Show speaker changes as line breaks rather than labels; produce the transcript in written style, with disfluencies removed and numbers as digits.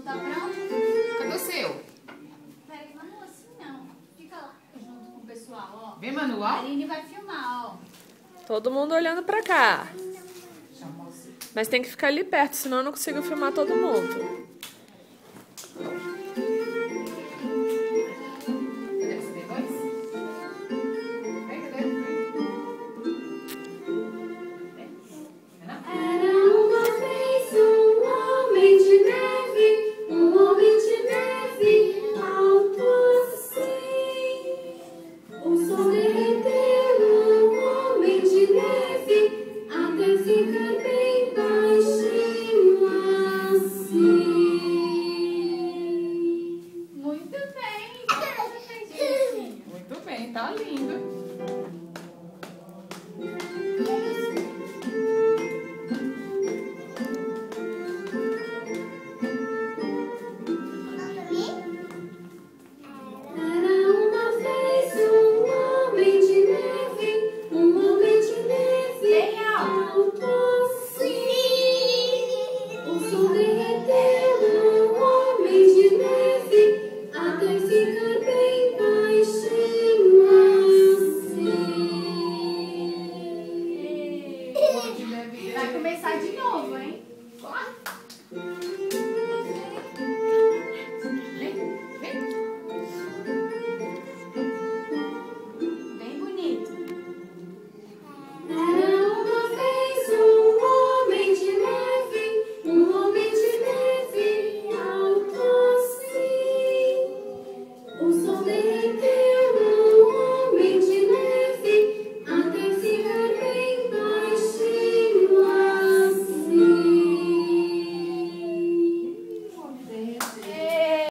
Não tá pronto?
Cadê o seu?
Peraí, Manu, assim não. Fica lá junto com o pessoal, ó.
Vem, Manual.
A Aline vai filmar, ó.
Todo mundo olhando pra cá.
Chamou você.
Mas tem que ficar ali perto, senão eu não consigo filmar todo mundo.